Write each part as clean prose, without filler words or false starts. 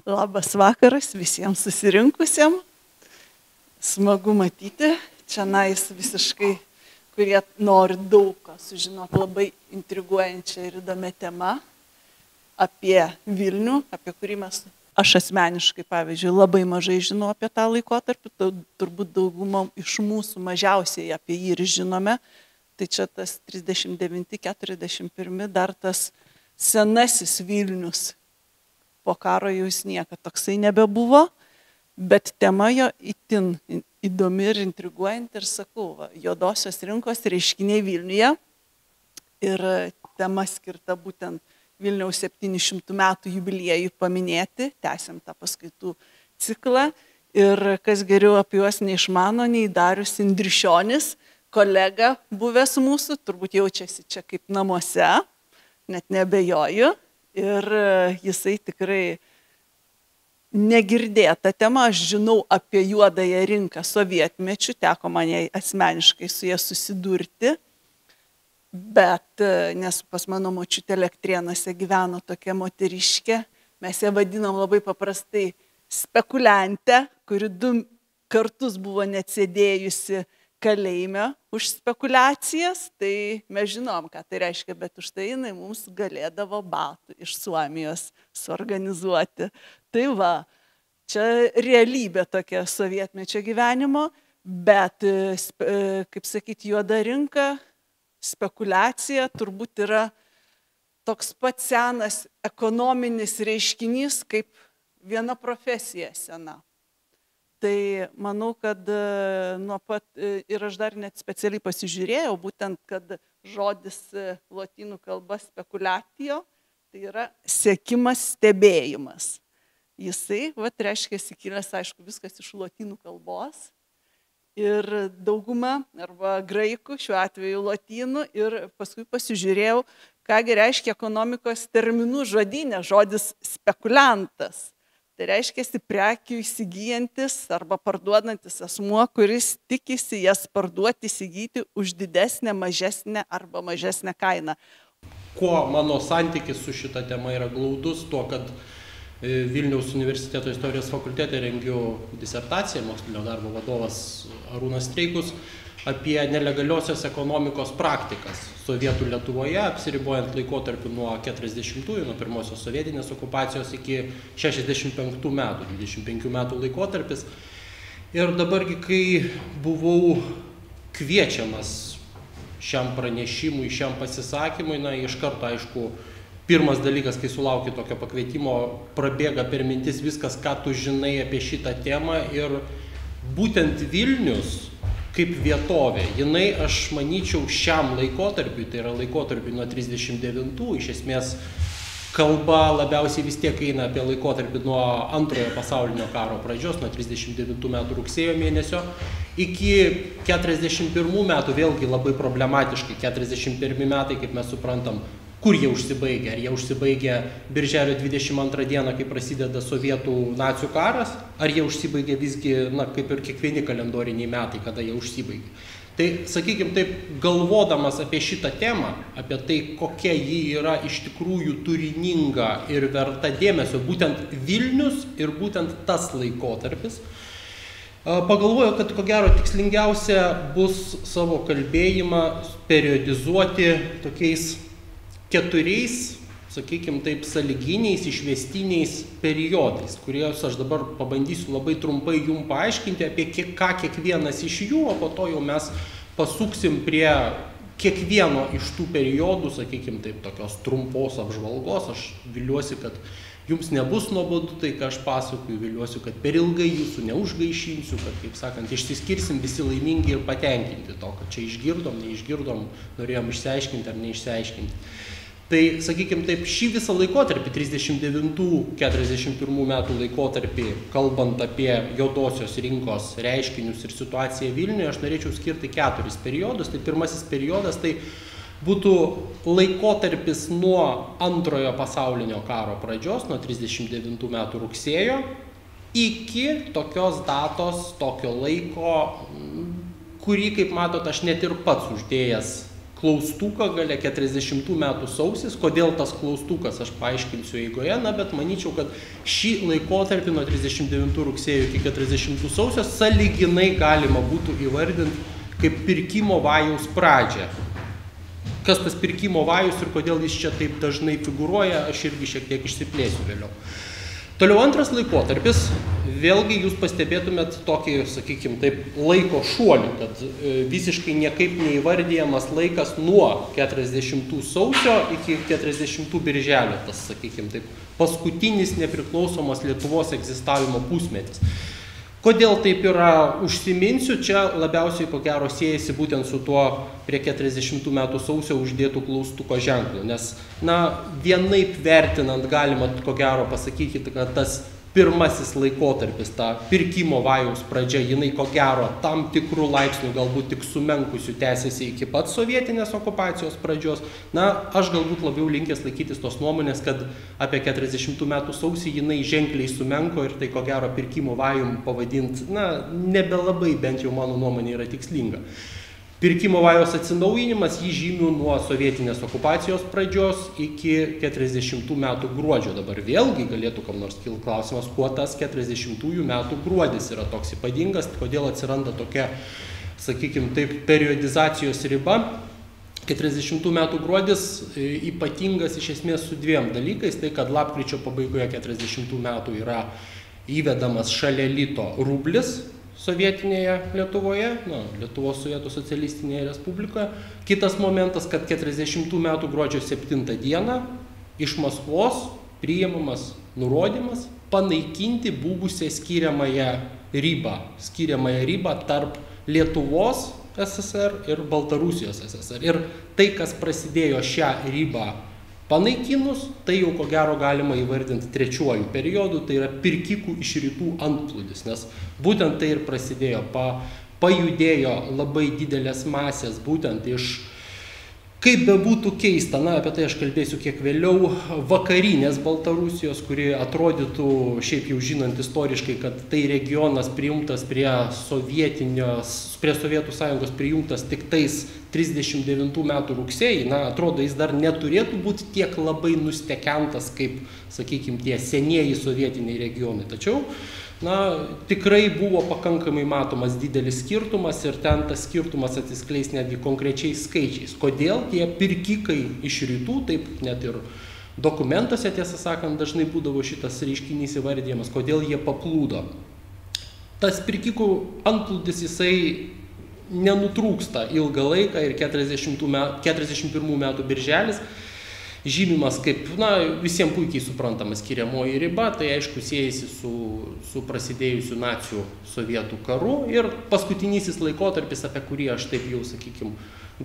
Labas vakaras visiems susirinkusiems. Smagu matyti. Čianais visiškai, kurie nori daug ką sužinoti, labai intriguojančią ir įdomią temą apie Vilnių, apie kurį aš asmeniškai, pavyzdžiui, labai mažai žinau apie tą laikotarpį, turbūt dauguma iš mūsų mažiausiai apie jį ir žinome. Tai čia tas 39-41 dar tas senasis Vilnius. Po karo jau jis niekad toksai nebebuvo, bet tema jo itin įdomi ir intriguojanti. Ir sakau, juodosios rinkos reiškiniai Vilniuje. Ir tema skirta būtent Vilniaus 700 metų jubiliejui paminėti. Tęsiam tą paskaitų ciklą. Ir kas geriau apie juos neišmano, nei Darius Indrišionis, kolega buvęs mūsų, turbūt jaučiasi čia kaip namuose, net nebejoju. Ir jisai tikrai negirdėta tema, aš žinau apie juodąją rinką sovietmečių, teko man asmeniškai su jie susidurti, bet nes pas mano močiutę Elektrėnuose gyveno tokia moteriškė, mes ją vadinam labai paprastai spekuliantę, kuri 2 kartus buvo net sėdėjusi kalėjime už spekulacijas, tai mes žinom, ką tai reiškia, bet už tai jinai mums galėdavo batų iš Suomijos suorganizuoti. Tai va, čia realybė tokia sovietmečio gyvenimo, bet, kaip sakyti, juoda rinka, spekulacija turbūt yra toks pat senas ekonominis reiškinys, kaip viena profesija sena. Tai manau, kad nuo pat, ir aš dar net specialiai pasižiūrėjau, būtent, kad žodis lotynų kalba spekuliatio, tai yra sekimas, stebėjimas. Jisai, reiškia, kilęs, aišku, viskas iš lotynų kalbos. Ir dauguma, arba graikų, šiuo atveju lotynų, ir paskui pasižiūrėjau, kągi reiškia ekonomikos terminų žodyne žodis spekuliantas. Tai reiškia prekių įsigyjantis arba parduodantis asmuo, kuris tikisi jas parduoti, įsigyti už didesnę, mažesnę arba mažesnę kainą. Kuo mano santykis su šita tema yra glaudus, tuo, kad Vilniaus universiteto istorijos fakultete rengiu disertaciją, mokslinio darbo vadovas Arūnas Streikus, apie nelegaliosios ekonomikos praktikas Sovietų Lietuvoje, apsiribojant laikotarpiu nuo 40-ųjų, nuo pirmosios sovietinės okupacijos iki 65 metų, 25 metų laikotarpis. Ir dabargi, kai buvau kviečiamas šiam pranešimui, šiam pasisakymui, iš karto, aišku, pirmas dalykas, kai sulauki tokio pakvietimo, prabėga per mintis viskas, ką tu žinai apie šitą temą. Ir būtent Vilnius kaip vietovė, jinai, aš manyčiau, šiam laikotarpiui, tai yra laikotarpiui nuo 39, iš esmės kalba labiausiai vis tiek eina apie laikotarpį nuo Antrojo pasaulinio karo pradžios, nuo 39 metų rugsėjo mėnesio, iki 41 metų, vėlgi labai problematiškai, 41 metai, kaip mes suprantam, kur jie užsibaigia. Ar jie užsibaigia birželio 22 dieną, kai prasideda sovietų nacių karas, ar jie užsibaigia visgi, kaip ir kiekvieni kalendoriniai metai, kada jie užsibaigia. Tai, sakykime taip, galvodamas apie šitą temą, apie tai, kokia ji yra iš tikrųjų turininga ir verta dėmesio, būtent Vilnius ir būtent tas laikotarpis, pagalvoju, kad ko gero tikslingiausia bus savo kalbėjimą periodizuoti tokiais 4, sakykime taip, sąlyginiais, išvestiniais periodais, kuriuos aš dabar pabandysiu labai trumpai jums paaiškinti, apie ką kiekvienas iš jų, o po to jau mes pasuksim prie kiekvieno iš tų periodų, sakykime taip, tokios trumpos apžvalgos. Aš viliuosi, kad jums nebus nuobodu tai, ką aš pasakoju, viliuosi, kad per ilgai jūsų neužgaišinsiu, kad, kaip sakant, išsiskirsim visi laimingi ir patenkinti to, kad čia išgirdom, neišgirdom, norėjom išsiaiškinti ar neišsiaiškinti. Tai, sakykime taip, šį visą laikotarpį, 39-41 metų laikotarpį, kalbant apie juodosios rinkos reiškinius ir situaciją Vilniuje, aš norėčiau skirti 4 periodus. Tai pirmasis periodas tai būtų laikotarpis nuo Antrojo pasaulinio karo pradžios, nuo 39 metų rugsėjo, iki tokios datos, tokio laiko, kurį, kaip matot, aš net ir pats uždėjęs klaustuką gale 40 metų sausis. Kodėl tas klaustukas, aš paaiškinsiu eigoje, bet manyčiau, kad šį laikotarpį nuo 39 rugsėjo iki 40 sausio sąlyginai galima būtų įvardinti kaip pirkimo vajaus pradžią. Kas tas pirkimo vajus ir kodėl jis čia taip dažnai figūruoja, aš irgi šiek tiek išsiplėsiu vėliau. Toliau antras laikotarpis, vėlgi jūs pastebėtumėt tokį, sakykime, taip, laiko šuolį, kad visiškai niekaip neįvardyjamas laikas nuo 40 sausio iki 40 birželio, tas, sakykime, taip, paskutinis nepriklausomas Lietuvos egzistavimo pusmetis. Kodėl taip yra, užsiminsiu, čia labiausiai ko gero siejasi būtent su tuo prie 40 metų sausio uždėtų klaustuko ženklų, nes, vienaip vertinant galima ko gero pasakyti, kad tas pirmasis laikotarpis, ta pirkimo vajaus pradžia, jinai ko gero tam tikrų laipsnių galbūt tik sumenkusių tęsiasi iki pat sovietinės okupacijos pradžios. Aš galbūt labiau linkęs laikytis tos nuomonės, kad apie 40 metų sausį jinai ženkliai sumenko ir tai ko gero pirkimo vajum pavadinti, nebelabai bent jau mano nuomonė yra tikslinga. Pirkimo vajos atsinaujinimas jį žymių nuo sovietinės okupacijos pradžios iki 40 metų gruodžio. Dabar vėlgi galėtų kam nors kilti klausimas, kuo tas 40 metų gruodis yra toks ypatingas, kodėl atsiranda tokia, sakykime, taip, periodizacijos riba. 40 metų gruodis ypatingas iš esmės su dviem dalykais, tai kad lapkričio pabaigoje 40 metų yra įvedamas šalia lito rublis sovietinėje Lietuvoje, Lietuvos Sovietų socialistinėje Respublikoje. Kitas momentas, kad 40 metų gruodžio 7 dieną iš Maskvos priimamas nurodymas panaikinti buvusią skiriamąją ribą tarp Lietuvos SSR ir Baltarusijos SSR. Ir tai, kas prasidėjo šią ribą panaikinus, tai jau ko gero galima įvardinti trečiuoju periodu, tai yra pirkikų iš rytų antplūdis, nes būtent tai ir prasidėjo, pajudėjo labai didelės masės būtent iš, kaip bebūtų keista, apie tai aš kalbėsiu kiek vėliau, vakarinės Baltarusijos, kuri atrodytų, šiaip jau žinant istoriškai, kad tai regionas prijungtas prie Sovietų Sąjungos prijungtas tik tais 39 metų rugsėjį, atrodo, jis dar neturėtų būti tiek labai nustekentas, kaip, sakykime, tie senieji sovietiniai regionai. Tačiau, tikrai buvo pakankamai matomas didelis skirtumas ir ten tas skirtumas atsiskleis netgi konkrečiais skaičiais. Kodėl tie pirkikai iš rytų, taip net ir dokumentuose, tiesą sakant, dažnai būdavo šitas reiškinys įvardyjamas, kodėl jie paplūdo. Tas pirkikų antplūdis, jisai nenutrūksta ilgą laiką ir 41 metų birželis žymimas kaip, visiems puikiai suprantama skiriamoji riba, tai aišku siejasi su prasidėjusiu nacių sovietų karu ir paskutinysis laikotarpis, apie kurį aš taip jau, sakykime,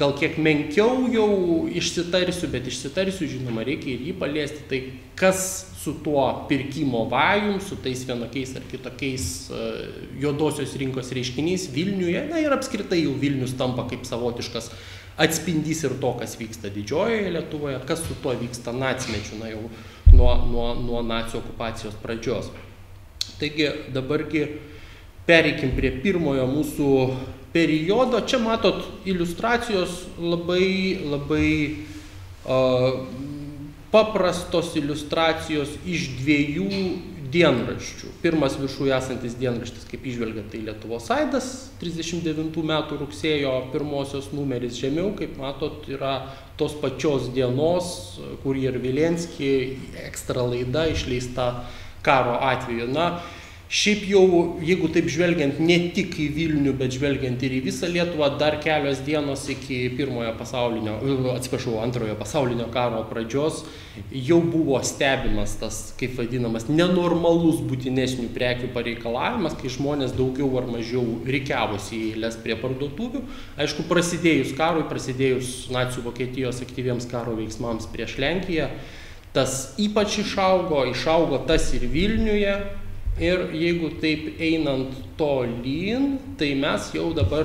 gal kiek menkiau jau išsitarsiu, bet išsitarsiu, žinoma, reikia ir jį paliesti, tai kas su tuo pirkimo vajum, su tais vienokiais ar kitokiais juodosios rinkos reiškiniais Vilniuje, ir apskritai jau Vilnius tampa kaip savotiškas atspindys ir to, kas vyksta didžiojoje Lietuvoje, kas su tuo vyksta nacimečiu, jau nuo nacių okupacijos pradžios. Taigi dabargi pereikim prie pirmojo mūsų periodo. Čia matot iliustracijos labai paprastos iliustracijos iš dviejų dienraščių. Pirmas viršuje esantis dienraštis, kaip įžvelgiat, tai Lietuvos aidas, 39 metų rugsėjo pirmosios numeris, žemiau, kaip matot, yra tos pačios dienos, kur ir Vilenski ekstra laida išleista karo atveju. Šiaip jau, jeigu taip žvelgiant ne tik į Vilnių, bet žvelgiant ir į visą Lietuvą, dar kelios dienos iki antrojo pasaulinio karo pradžios jau buvo stebimas tas, kaip vadinamas, nenormalus būtinesnių prekių pareikalavimas, kai žmonės daugiau ar mažiau rikiavosi į eiles prie parduotuvių. Aišku, prasidėjus karui, prasidėjus nacių Vokietijos aktyviems karo veiksmams prieš Lenkiją, tas ypač išaugo tas ir Vilniuje. Ir jeigu taip einant tolyn, tai mes jau dabar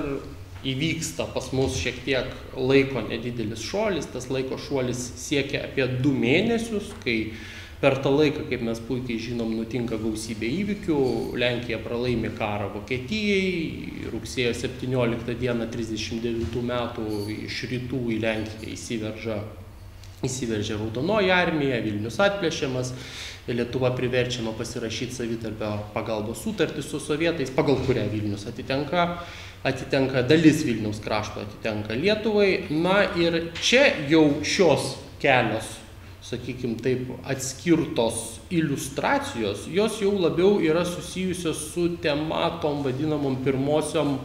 įvyksta pas mus šiek tiek laiko nedidelis šuolis. Tas laiko šuolis siekia apie 2 mėnesius, kai Per tą laiką, kaip mes puikiai žinom, nutinka gausybė įvykių. Lenkija pralaimi karą Vokietijai, rugsėjo 17 dieną 39 metų iš rytų į Lenkiją įsiveržia Raudonoji armija, Vilnius atplėšiamas, Lietuva priverčiama pasirašyti savitarpio pagalbos sutartį su sovietais, pagal kurią Vilnius atitenka dalis Vilniaus krašto atitenka Lietuvai. Na ir čia jau šios kelios, sakykime taip, atskirtos iliustracijos, jos jau labiau yra susijusios su tema tom vadinamom pirmosiom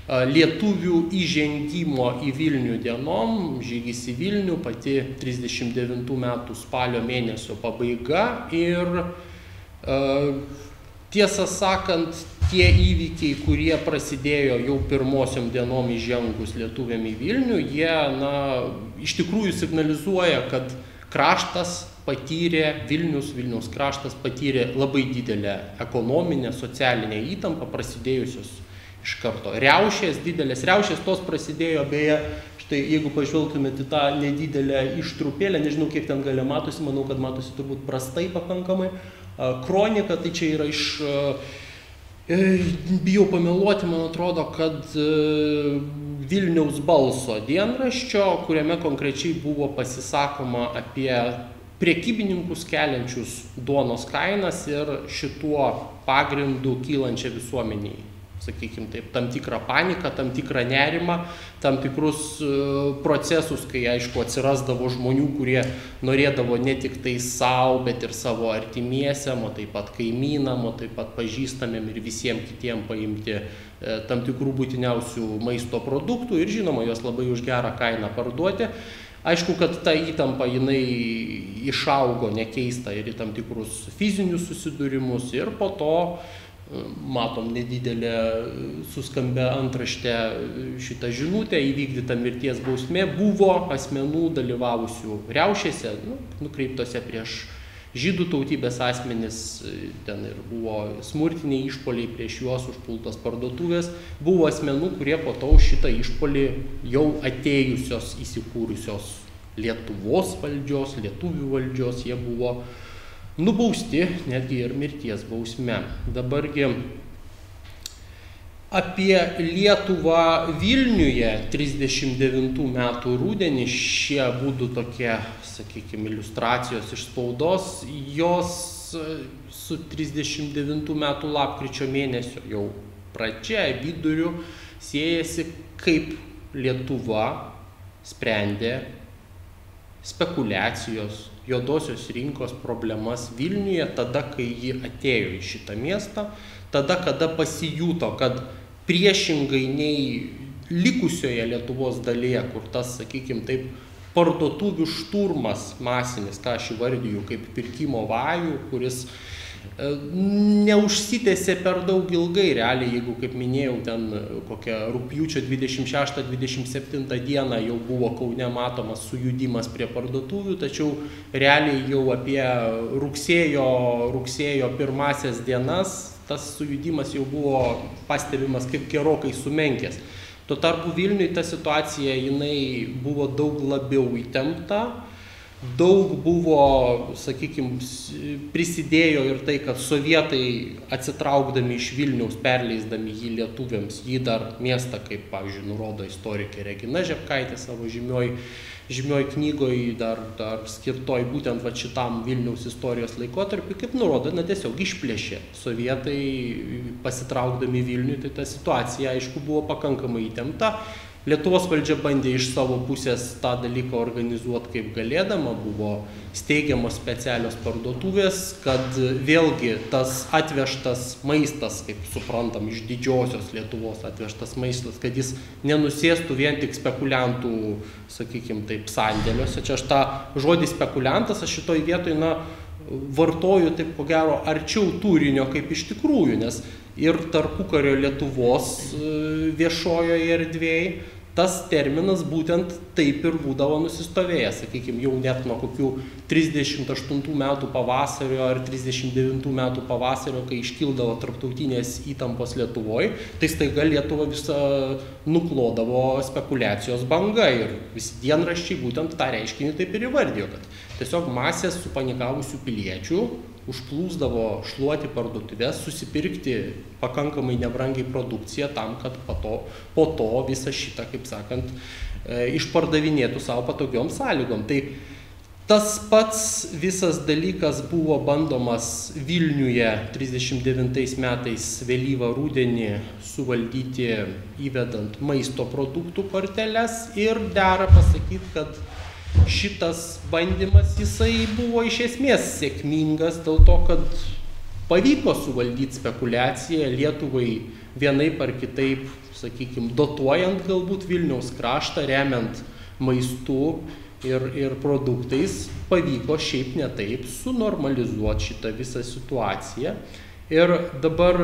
lietuvių įžengimo į Vilnių dienom, žygis į Vilnių, pati 39 metų spalio mėnesio pabaiga ir tiesą sakant, tie įvykiai, kurie prasidėjo jau pirmosiom dienom įžengus lietuviam į Vilnių, jie, iš tikrųjų signalizuoja, kad kraštas patyrė, Vilniaus kraštas patyrė labai didelę ekonominę, socialinę įtampą, prasidėjusios iš karto. Didelės riaušės tos prasidėjo, beje, štai jeigu pažvelgtumėte tą nedidelę ištrupėlę, nežinau kiek ten gali matosi, manau, kad matosi turbūt prastai pakankamai, kronika, tai čia yra iš, bijau pameluoti, man atrodo, kad Vilniaus balso dienraščio, kuriame konkrečiai buvo pasisakoma apie prekybininkus keliančius duonos kainas ir šituo pagrindu kylančią visuomeniai. Sakykime taip, tam tikrą paniką, tam tikrą nerimą, tam tikrus procesus, kai, aišku, atsirasdavo žmonių, kurie norėdavo ne tik tai savo, bet ir savo artimiesiam, o taip pat kaimynam, o taip pat pažįstamiem ir visiems kitiem paimti tam tikrų būtiniausių maisto produktų ir, žinoma, juos labai už gerą kainą parduoti. Aišku, kad ta įtampa jinai išaugo nekeista ir į tam tikrus fizinius susidūrimus ir po to matom nedidelę suskambę antraštę šitą žinutę, įvykdyta mirties bausmė, buvo asmenų dalyvavusių riaušėse, nukreiptose prieš žydų tautybės asmenis, ten ir buvo smurtiniai išpoliai prieš juos, užpultos parduotuvės, buvo asmenų, kurie po to šitą išpolį jau atėjusios, įsikūrusios Lietuvos valdžios, lietuvių valdžios, jie buvo nubausti netgi ir mirties bausme. Dabargi apie Lietuvą Vilniuje 39 metų rudenį šie būtų tokie, sakykime, iliustracijos iš spaudos, jos su 39 metų lapkričio mėnesio jau pradžia, viduriu siejasi, kaip Lietuva sprendė spekulacijos, juodosios rinkos problemas Vilniuje, tada, kai ji atėjo į šitą miestą, tada, kada pasijuto, kad priešingai nei likusioje Lietuvos dalyje, kur tas, sakykime taip, parduotuvių šturmas masinis, ką aš įvardiju kaip pirkimo vajų, kuris neužsitęsė per daug ilgai, realiai, jeigu, kaip minėjau, ten kokią rugpjūčio 26-27 dieną jau buvo Kaune matomas sujudimas prie parduotuvių, tačiau realiai jau apie rugsėjo pirmasias dienas tas sujudimas jau buvo pastebimas kaip gerokai sumenkęs. Tuo tarpu Vilniui ta situacija jinai buvo daug labiau įtempta. Daug buvo, sakykime, prisidėjo ir tai, kad sovietai atsitraukdami iš Vilniaus, perleisdami jį lietuviams, jį dar miestą, kaip, pavyzdžiui, nurodo istorikė Regina Žepkaitė savo žymioj knygoj, dar skirtoj būtent šitam Vilniaus istorijos laikotarpiu, kaip nurodo, tiesiog išplėšė sovietai pasitraukdami Vilniui, tai ta situacija, aišku, buvo pakankamai įtempta. Lietuvos valdžia bandė iš savo pusės tą dalyką organizuoti kaip galėdama, buvo steigiamos specialios parduotuvės, kad vėlgi tas atvežtas maistas, kaip suprantam, iš didžiosios Lietuvos atvežtas maistas, kad jis nenusėstų vien tik spekuliantų, sakykime taip, sandėliuose. Čia aš tą žodį spekuliantas, aš šitoj vietoj, vartoju taip, ko gero, arčiau turinio kaip iš tikrųjų, nes ir tarpukario Lietuvos viešojoje erdvėje tas terminas būtent taip ir būdavo nusistovėjęs, sakykime, jau net nuo kokių 38 metų pavasario ar 39 metų pavasario, kai iškildavo tarptautinės įtampos Lietuvoje, tai staiga Lietuva visą nuklodavo spekulacijos banga ir visi dienraščiai būtent tą reiškinį taip ir įvardijo, kad tiesiog masės supanikavusių piliečių užplūsdavo šluoti parduotuvės, susipirkti pakankamai nebrangiai produkciją tam, kad po to visą šitą, kaip sakant, išpardavinėtų savo patogiom sąlygom. Tai tas pats visas dalykas buvo bandomas Vilniuje 39 metais vėlyvą rudenį suvaldyti įvedant maisto produktų korteles ir dera pasakyti, kad šitas bandymas jisai buvo iš esmės sėkmingas dėl to, kad pavyko suvaldyti spekulaciją Lietuvai vienaip ar kitaip, sakykime, dotuojant galbūt Vilniaus kraštą, remiant maistu ir produktais, pavyko šiaip ne taip sunormalizuoti šitą visą situaciją. Ir dabar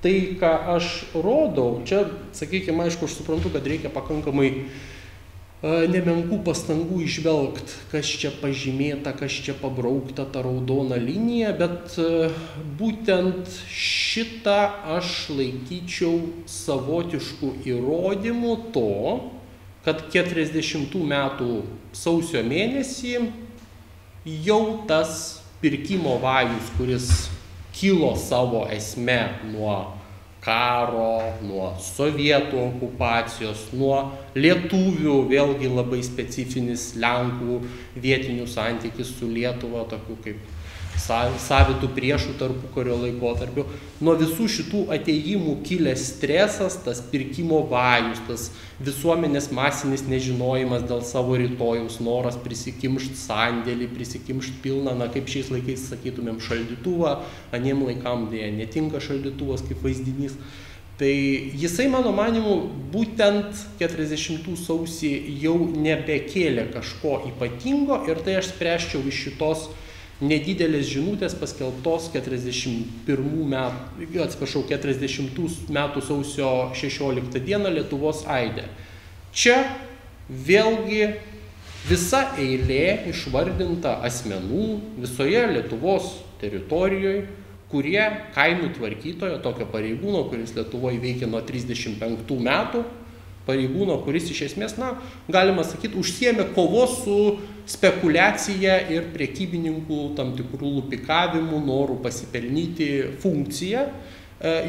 tai, ką aš rodau, čia, sakykime, aišku, aš suprantu, kad reikia pakankamai nemenkų pastangų išvelgti, kas čia pažymėta, kas čia pabraukta ta raudona linija, bet būtent šitą aš laikyčiau savotišku įrodymu to, kad 40 metų sausio mėnesį jau tas pirkimo vajus, kuris kilo savo esme nuo karo, nuo sovietų okupacijos, nuo lietuvių, vėlgi labai specifinis Lenkų vietinių santykis su Lietuva, tokių kaip savitų priešų tarpukario laikotarpiu. Nuo visų šitų ateimų kilęs stresas, tas pirkimo vajus, tas visuomenės masinis nežinojimas dėl savo rytojaus, noras prisikimšti sandėlį, prisikimšti pilną, na kaip šiais laikais sakytumėm šaldytuvą, aniem laikam dėja netinka šaldytuvas kaip vaizdinys. Tai jisai, mano manimu, būtent 40 sausį jau nebekėlė kažko ypatingo ir tai aš spręsčiau iš šitos nedidelės žinutės paskelbtos 40 metų sausio 16 dieną Lietuvos aide. Čia vėlgi visa eilė išvardinta asmenų visoje Lietuvos teritorijoje, kurie kainų tvarkytojo, tokio pareigūno, kuris Lietuvoje veikia nuo 35 metų, pareigūno, kuris iš esmės, na, galima sakyti, užsiėmė kovos su spekulacija ir prekybininkų tam tikrų lupikavimų, norų pasipelnyti funkciją,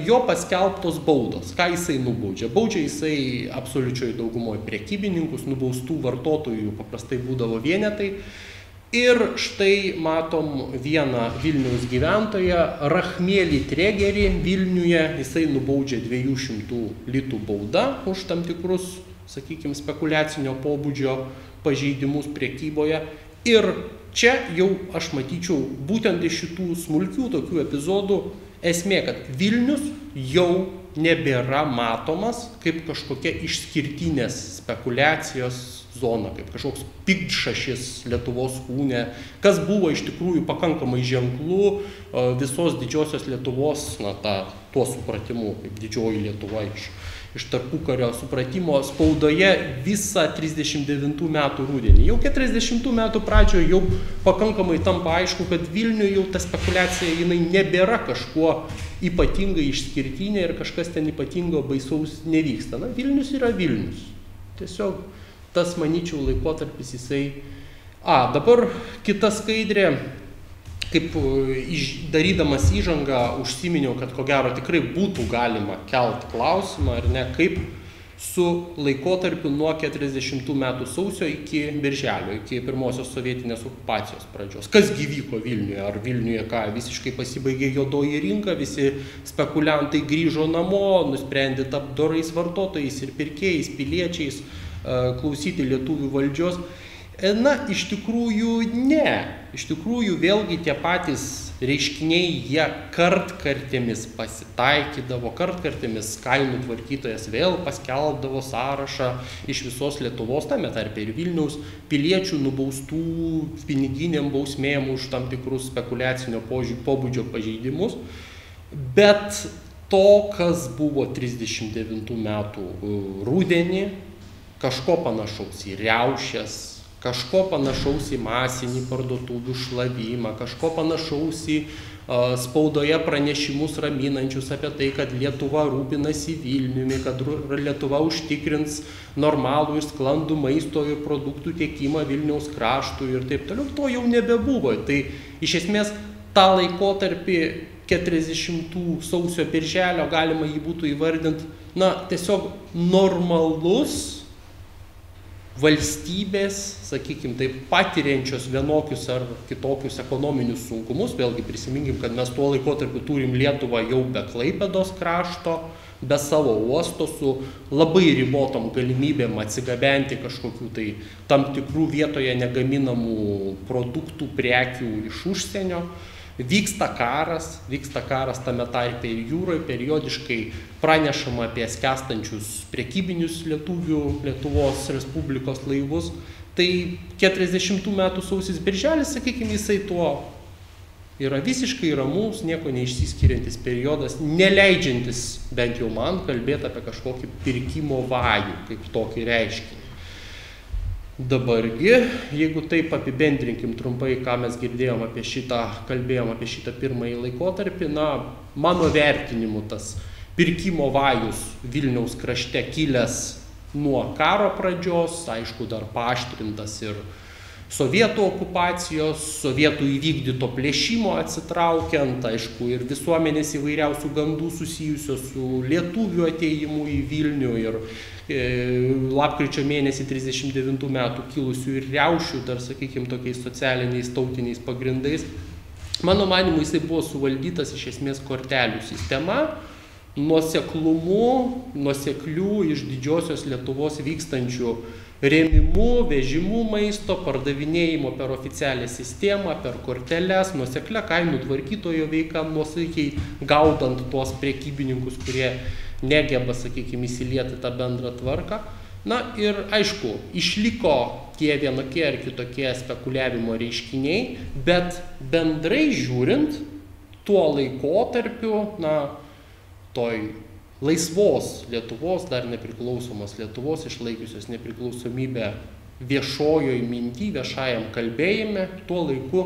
jo paskelbtos baudos. Ką jisai nubaudžia? Baudžia jisai absoliučioje daugumoje prekybininkus, nubaustų vartotojų paprastai būdavo vienetai. Ir štai matom vieną Vilniaus gyventoją, Rachmėlį Tregerį Vilniuje, jisai nubaudžia 200 litų bauda už tam tikrus, sakykime, spekulacinio pobūdžio pažeidimus prekyboje. Ir čia jau aš matyčiau būtent iš šitų smulkių tokių epizodų esmė, kad Vilnius jau nebėra matomas kaip kažkokia išskirtinės spekulacijos zona, kaip kažkoks piktšašis Lietuvos kūne, kas buvo iš tikrųjų pakankamai ženklu visos didžiosios Lietuvos, na, tuo supratimu, kaip didžioji Lietuva iš tarpukario supratimo spaudoje visą 39 metų rudenį. Jau 40 metų pradžioje jau pakankamai tampa aišku, kad Vilniuje jau ta spekulacija jinai nebėra kažkuo ypatingai išskirtinė ir kažkas ten ypatingo baisaus nevyksta. Na, Vilnius yra Vilnius. Tiesiog tas, manyčiau, laikotarpis jisai... Dabar kita skaidrė, kaip darydamas įžangą užsiminiau, kad ko gero tikrai būtų galima kelt klausimą, ar ne, kaip su laikotarpiu nuo 40 metų sausio iki birželio, iki pirmosios sovietinės okupacijos pradžios. Kas gi vyko Vilniuje? Ar Vilniuje visiškai pasibaigė juodoji rinka, visi spekuliantai grįžo namo, nusprendė tapti dorais vartotojais ir pirkėjais, piliečiais, klausyti lietuvių valdžios. Na, iš tikrųjų ne. Iš tikrųjų vėlgi tie patys reiškiniai, jie kartkartėmis pasitaikydavo, kartkartėmis kainų tvarkytojas vėl paskelbdavo sąrašą iš visos Lietuvos, tame tarpe ir Vilniaus piliečių nubaustų piniginėm bausmėm už tam tikrus spekulacinio pobūdžio pažeidimus. Bet to, kas buvo 39 metų rudenį, kažko panašaus į riaušes, kažko panašaus į masinį parduotuvių šlavimą, kažko panašaus į spaudoje pranešimus raminančius apie tai, kad Lietuva rūpinasi Vilniumi, kad Lietuva užtikrins normalų ir sklandų maisto ir produktų tiekimą Vilniaus kraštui ir taip toliau. To jau nebebuvo. Tai iš esmės tą laikotarpį 40 sausio birželio galima jį būtų įvardinti, tiesiog normalus valstybės, sakykime, taip, patiriančios vienokius ar kitokius ekonominius sunkumus. Vėlgi prisiminkim, kad mes tuo laikotarpiu turim Lietuvą jau be Klaipėdos krašto, be savo uosto, su labai ribotom galimybėm atsigabenti kažkokių tai tam tikrų vietoje negaminamų produktų, prekių iš užsienio. Vyksta karas tame tarpe ir jūroje, periodiškai pranešama apie skęstančius prekybinius Lietuvos Respublikos laivus. Tai 40 metų sausis birželis, sakykime, jisai tuo yra visiškai ramus, nieko neišsiskiriantis periodas, neleidžiantis, bent jau man, kalbėti apie kažkokį pirkimo vajų, kaip tokį reiškinį. Dabargi, jeigu taip apibendrinkim trumpai, ką mes kalbėjom apie šitą pirmąjį laikotarpį, mano vertinimu tas pirkimo vajus Vilniaus krašte kilęs nuo karo pradžios, aišku, dar paaštrintas ir sovietų okupacijos, sovietų įvykdyto plėšimo atsitraukiant, aišku, ir visuomenės įvairiausių gandų susijusios su lietuvių atėjimu į Vilnių ir lapkričio mėnesį 39 metų kilusių ir riaušių, dar, sakykime, tokiais socialiniais, tautiniais pagrindais. Mano manimu, jisai buvo suvaldytas iš esmės kortelių sistema, nuoseklių iš didžiosios Lietuvos vykstančių rėmimų, vežimų maisto, pardavinėjimo per oficialią sistemą, per korteles, nuoseklia kainų tvarkytojo veika, nuosaikiai gaudant tuos prekybininkus, kurie negeba, sakykime, įsilieti tą bendrą tvarką. Ir aišku, išliko tie vienokie ar kitokie spekuliavimo reiškiniai, bet bendrai žiūrint, tuo laikotarpiu, toj laisvos Lietuvos, dar nepriklausomos Lietuvos, išlaikiusios nepriklausomybę viešojoj minty, viešajam kalbėjime, tuo laiku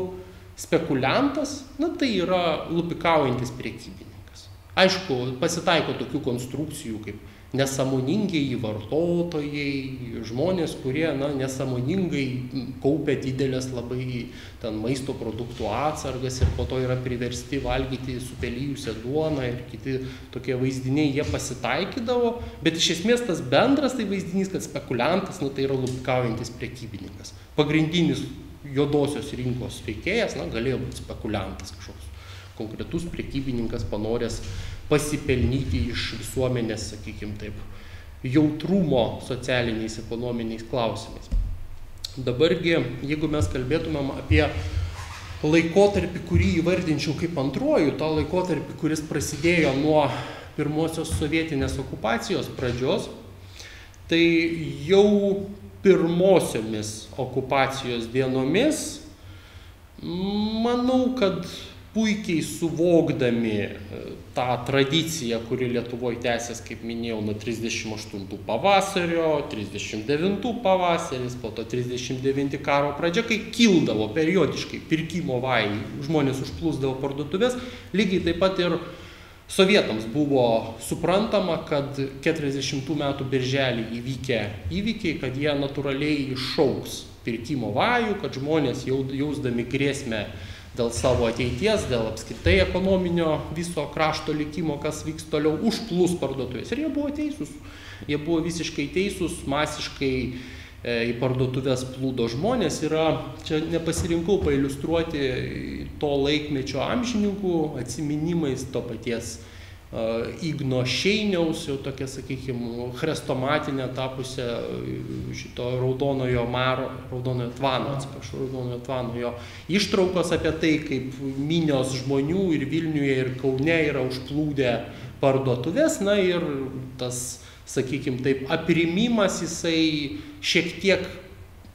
spekuliantas, tai yra lupikaujantis prekybininkas. Aišku, pasitaiko tokių konstrukcijų kaip nesąmoningieji vartotojai, žmonės, kurie nesąmoningai kaupia didelės labai maisto produktų atsargas ir po to yra priversti valgyti supelijusią duoną ir kiti tokie vaizdiniai, jie pasitaikydavo, bet iš esmės tas bendras vaizdinys, kad spekuliantas, tai yra lupikaujantis prekybininkas. Pagrindinis juodosios rinkos veikėjas, galėjo būti spekuliantas kažkoks konkretus prekybininkas, panoręs pasipelnyti iš visuomenės, sakykime taip, jautrumo socialiniais, ekonominiais klausimais. Dabargi, jeigu mes kalbėtumėm apie laikotarpį, kurį įvardinčiau kaip antruoju, tą laikotarpį, kuris prasidėjo nuo pirmosios sovietinės okupacijos pradžios, tai jau pirmosiomis okupacijos dienomis, manau, kad puikiai suvokdami tą tradiciją, kuri Lietuvoje tęsės, kaip minėjau, nuo 38 pavasario, 39 pavasaris, po to 39 karo pradžia, kai kildavo periodiškai pirkimo vajai, žmonės užplūsdavo parduotuvės, lygiai taip pat ir sovietams buvo suprantama, kad 40 metų birželį įvykę įvykiai, kad jie natūraliai iššauks pirkimo vajų, kad žmonės jausdami grėsmę dėl savo ateities, dėl apskritai ekonominio viso krašto likimo, kas vyks toliau, užplūs parduotuvės. Ir jie buvo teisūs. Jie buvo visiškai teisūs, masiškai į parduotuvės plūdo žmonės. Čia nepasirinkau pailiustruoti to laikmečio amžininkų atsiminimais, to paties Igno Šeiniaus, jau tokia, sakykime, chrestomatinė tapusią šito raudonojo tvano jo ištraukos apie tai, kaip minios žmonių ir Vilniuje, ir Kaune yra užplūdę parduotuvės, ir tas, sakykime taip, aprimimas, jisai šiek tiek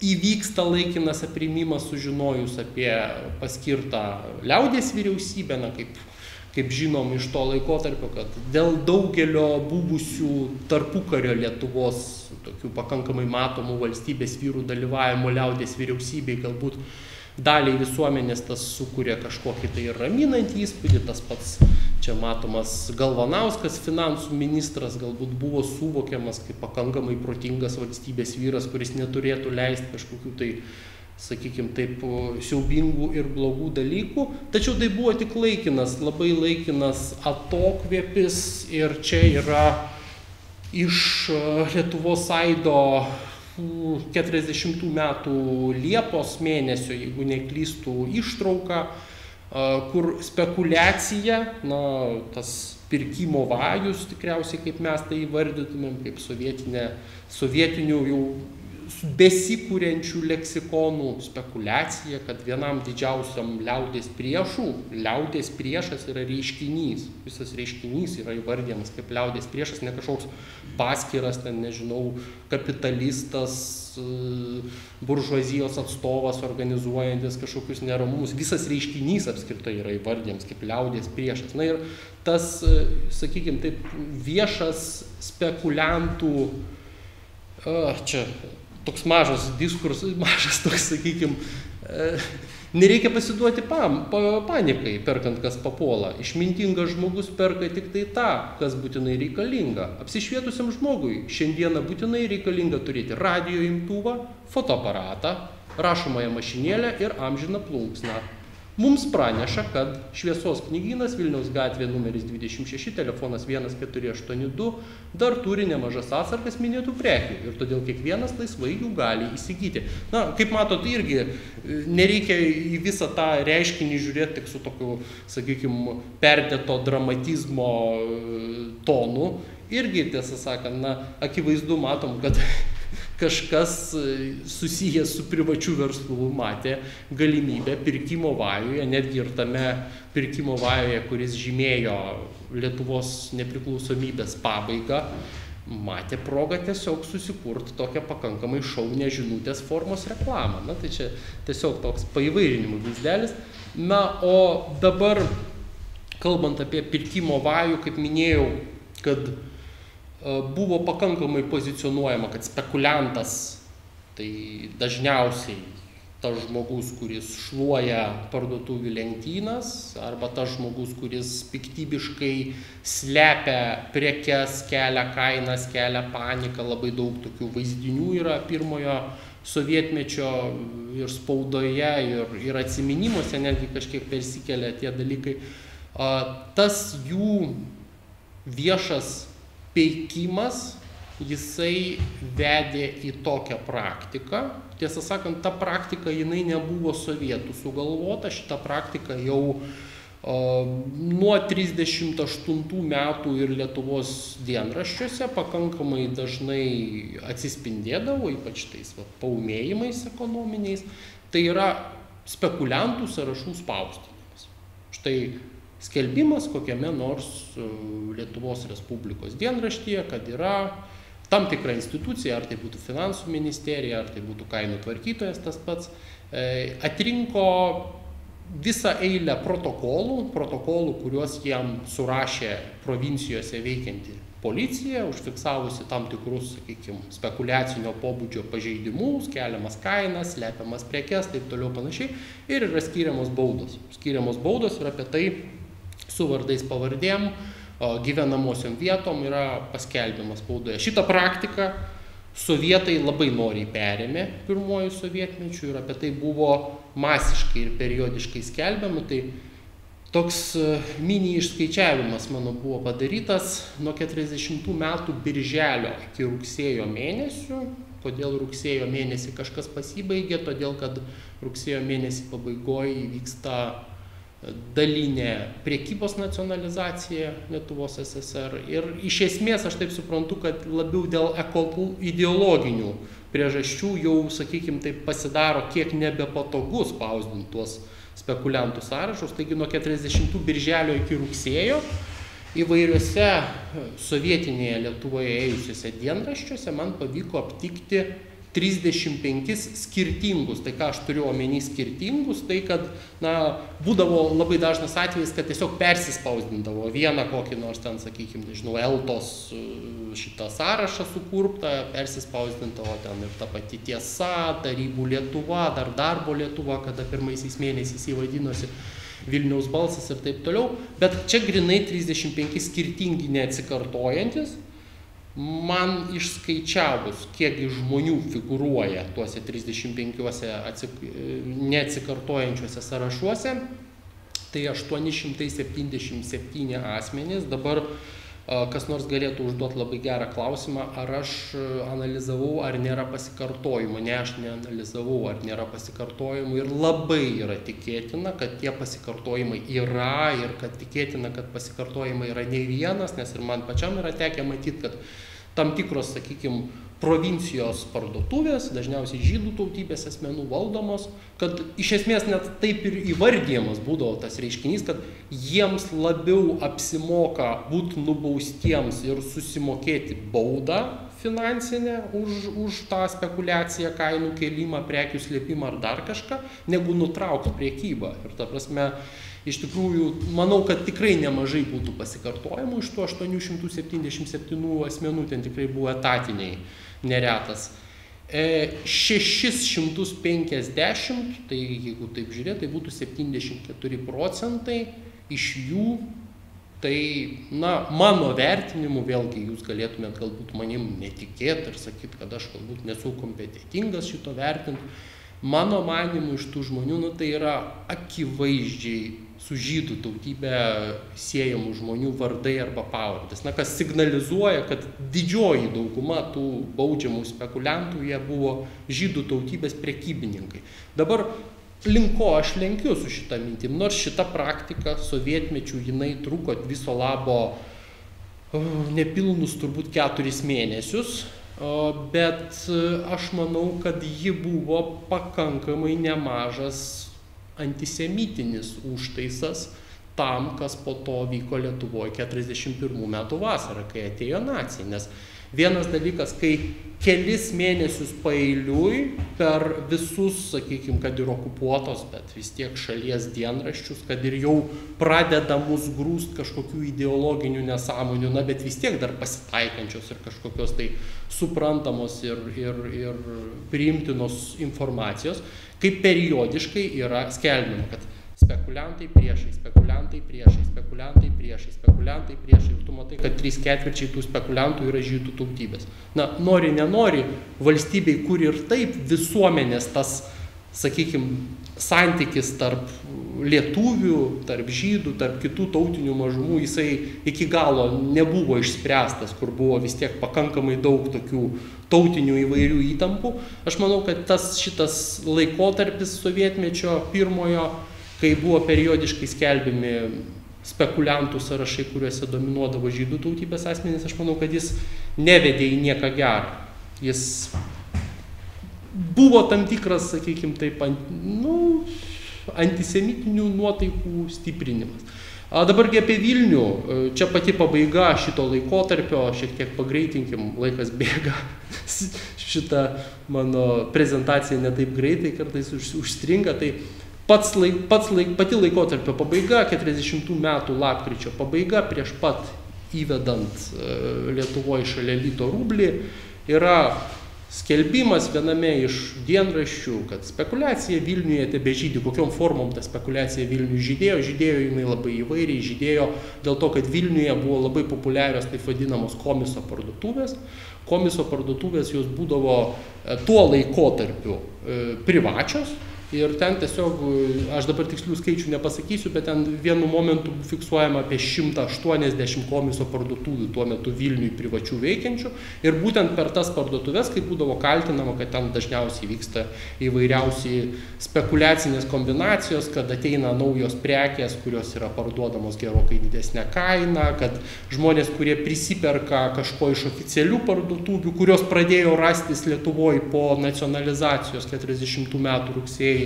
įvyksta laikinas aprimimas sužinojus apie paskirtą liaudies vyriausybę, kaip kaip žinom iš to laikotarpio, kad dėl daugelio buvusių tarpukario Lietuvos tokių pakankamai matomų valstybės vyrų dalyvavimo liaudies vyriausybėje galbūt daliai visuomenės tas sukuria kažkokį tai raminantį įspūdį, tas pats čia matomas Galvanauskas, finansų ministras, galbūt buvo suvokiamas kaip pakankamai protingas valstybės vyras, kuris neturėtų leisti kažkokių tai, sakykime, taip siaubingų ir blogų dalykų. Tačiau tai buvo tik laikinas, labai laikinas atokvėpis ir čia yra iš Lietuvos Aido 40 metų Liepos mėnesio, jeigu neklystų, ištrauka, kur spekulacija, tas pirkimo vajus, tikriausiai kaip mes tai įvardytumėm, kaip sovietinių jau besikūrenčių leksikonų spekulacija, kad vienam didžiausiam liaudies priešų, liaudies priešas yra reiškinys. Visas reiškinys yra įvardyjamas kaip liaudies priešas, ne kažkoks paskiras, ten, nežinau, kapitalistas, buržuazijos atstovas, organizuojantis kažkokius neramumus. Visas reiškinys apskritai yra įvardyjamas kaip liaudies priešas. Na ir tas, sakykime, taip, viešas spekuliantų, čia toks mažas diskursas, mažas toks, sakykime, nereikia pasiduoti panikai, perkant kas papuola. Išmintingas žmogus perka tik tai tą, kas būtinai reikalinga. Apsišvietusiam žmogui šiandieną būtinai reikalinga turėti radijo imtuvą, fotoaparatą, rašomąją mašinėlę ir amžiną plunksną. Mums praneša, kad Šviesos knygynas Vilniaus gatvė numeris 26, telefonas 1482, dar turi nemažas atsargas minėtų prekių ir todėl kiekvienas laisvai jų gali įsigyti. Na, kaip matot, irgi nereikia į visą tą reiškinį žiūrėti tik su tokiu, sakykime, perdėto dramatizmo tonu. Irgi, tiesą sakant, akivaizdu matom, kad kažkas susijęs su privačiu verslu matė galimybę pirkimo vajuje, netgi ir tame pirkimo vajuje, kuris žymėjo Lietuvos nepriklausomybės pabaigą, matė progą tiesiog susikurti tokią pakankamai šaunę žinutės formos reklamą. Na, tai čia tiesiog toks paįvairinimų vaizdelis. Na, o dabar, kalbant apie pirkimo vajų, kaip minėjau, kad buvo pakankamai pozicionuojama, kad spekuliantas tai dažniausiai tas žmogus, kuris šluoja parduotuvių lentynas, arba tas žmogus, kuris piktybiškai slepia prekes, kelia kainas, kelia paniką. Labai daug tokių vaizdinių yra pirmojo sovietmečio ir spaudoje, ir atsiminimuose netgi kažkiek persikelia tie dalykai. Tas jų viešas peikimas, jisai vedė į tokią praktiką. Tiesą sakant, ta praktika jinai nebuvo sovietų sugalvota, šita praktika jau nuo 38 metų ir Lietuvos dienraščiuose pakankamai dažnai atsispindėdavo, ypač tais paūmėjimais ekonominiais. Tai yra spekuliantų sąrašų spausdinimas. Štai skelbimas kokiame nors Lietuvos Respublikos dienraštyje, kad yra tam tikra institucija, ar tai būtų finansų ministerija, ar tai būtų kainų tvarkytojas tas pats, atrinko visą eilę protokolų, kuriuos jam surašė provincijose veikianti policija, užfiksavusi tam tikrus, sakykime, spekuliacinio pobūdžio pažeidimus, keliamas kainas, slepiamas prekes, taip toliau panašiai, ir yra skiriamos baudos. Skiriamos baudos ir apie tai su vardais pavardėm, gyvenamosiom vietom yra paskelbiamas spaudoje. Šitą praktiką sovietai labai noriai perėmė pirmojų sovietmečių ir apie tai buvo masiškai ir periodiškai skelbiama. Tai toks mini išskaičiavimas mano buvo padarytas nuo 40 metų birželio iki rugsėjo mėnesių. Kodėl rugsėjo mėnesį kažkas pasibaigė? Todėl, kad rugsėjo mėnesį pabaigoje įvyksta dalinė prekybos nacionalizacija Lietuvos SSR. Ir iš esmės aš taip suprantu, kad labiau dėl ideologinių priežasčių jau, sakykime, taip pasidaro kiek nebepatogu spausdinti tuos spekuliantų sąrašus. Taigi nuo 40 birželio iki rugsėjo įvairiuose sovietinėje Lietuvoje ėjusiuose dienraščiuose man pavyko aptikti 35 skirtingus. Tai ką aš turiu omeny skirtingus, tai kad būdavo labai dažnas atvejis, kad tiesiog persispausdindavo vieną kokį nors ten, sakykime, nežinau, Eltos šitą sąrašą sukurptą, persispausdindavo ten ir ta pati Tiesa, Tarybų Lietuva, dar Darbo Lietuva, kada pirmaisiais mėnesiais įvadinosi Vilniaus balsas ir taip toliau. Bet čia grinai 35 skirtingi neatsikartojantis. Man išskaičiavus, kiek žmonių figūruoja tuose 35 neatsikartojančiuose sąrašuose, tai 877 asmenys. Dabar kas nors galėtų užduoti labai gerą klausimą, ar aš analizavau, ar nėra pasikartojimų. Ne, aš neanalizavau, ar nėra pasikartojimų. Ir labai yra tikėtina, kad tie pasikartojimai yra ir kad tikėtina, kad pasikartojimai yra ne vienas, nes ir man pačiam yra tekę matyti, kad tam tikros, sakykime, provincijos parduotuvės, dažniausiai žydų tautybės asmenų valdomos, kad iš esmės net taip ir įvardyjamas būdavo tas reiškinys, kad jiems labiau apsimoka būti nubaustiems ir susimokėti baudą finansinę už tą spekulaciją, kainų kėlimą, prekių slėpimą ar dar kažką, negu nutraukti priekybą. Ir ta prasme, iš tikrųjų, manau, kad tikrai nemažai būtų pasikartojimų iš tų 877 asmenų, ten tikrai buvo etatiniai neretas. 650, tai jeigu taip žiūrėt, tai būtų 74%, iš jų, tai, mano vertinimu, vėlgi, jūs galėtumėt galbūt manim netikėti ir sakyti, kad aš galbūt nesu kompetentingas šito vertinti. Mano manimu iš tų žmonių, tai yra akivaizdžiai su žydų tautybė siejamų žmonių vardai arba pavardės. Kas signalizuoja, kad didžioji dauguma tų baudžiamų spekuliantų, jie buvo žydų tautybės prekybininkai. Dabar link ko aš lenkiu su šitą mintim, nors šita praktika sovietmečių jinai truko viso labo nepilnus turbūt 4 mėnesius, bet aš manau, kad ji buvo pakankamai nemažas antisemitinis užtaisas tam, kas po to vyko Lietuvoje 41 metų vasarą, kai atėjo naciai. Nes vienas dalykas, kai kelis mėnesius paeiliui per visus, sakykime, kad ir okupuotos, bet vis tiek šalies dienraščius, kad ir jau pradeda mus grūst kažkokių ideologinių nesąmonių, bet vis tiek dar pasitaikančios ir kažkokios tai suprantamos ir priimtinos informacijos, kaip periodiškai yra skelbiama, kad spekuliantai priešai, spekuliantai priešai, spekuliantai priešai, spekuliantai priešai. Ir tu matai, kad 3/4 tų spekuliantų yra žydų tautybės. Nori, nenori, valstybei, kur ir taip visuomenės tas, sakykime, santykis tarp lietuvių, tarp žydų, tarp kitų tautinių mažumų, jisai iki galo nebuvo išspręstas, kur buvo vis tiek pakankamai daug tokių tautinių įvairių įtampų. Aš manau, kad šitas laikotarpis sovietmečio pirmojo, kai buvo periodiškai skelbiami spekuliantų sąrašai, kuriuose dominuodavo žydų tautybės asmenys, aš manau, kad jis nevedė į nieką gerą. Jis buvo tam tikras, sakykime, taip, antisemitinių nuotaikų stiprinimas. Dabargi apie Vilnių, čia pati pabaiga šito laikotarpio, šiek tiek pagreitinkim, laikas bėga, šitą mano prezentaciją ne taip greitai, kartais užstringa, tai pati laikotarpio pabaiga, 40 metų lapkričio pabaiga, prieš pat įvedant Lietuvoje šalia lito rublį, yra skelbimas viename iš dienraščių, kad spekulacija Vilniuje tebežydi. Kokiom formom ta spekulacija Vilniuje žydėjo? Žydėjo jinai labai įvairiai, žydėjo dėl to, kad Vilniuje buvo labai populiarios taip vadinamos komiso parduotuvės. Komiso parduotuvės jos būdavo tuo laikotarpiu privačios. Ir ten tiesiog, aš dabar tikslių skaičių nepasakysiu, bet ten vienu momentu fiksuojama apie 180 komiso parduotuvių tuo metu Vilniui privačių veikiančių. Ir būtent per tas parduotuvės, kai būdavo kaltinama, kad ten dažniausiai vyksta įvairiausiai spekuliacinės kombinacijos, kad ateina naujos prekės, kurios yra parduodamos gerokai didesnę kainą, kad žmonės, kurie prisiperka kažko iš oficialių parduotuvių, kurios pradėjo rastis Lietuvoje po nacionalizacijos 40 metų rugsėjį,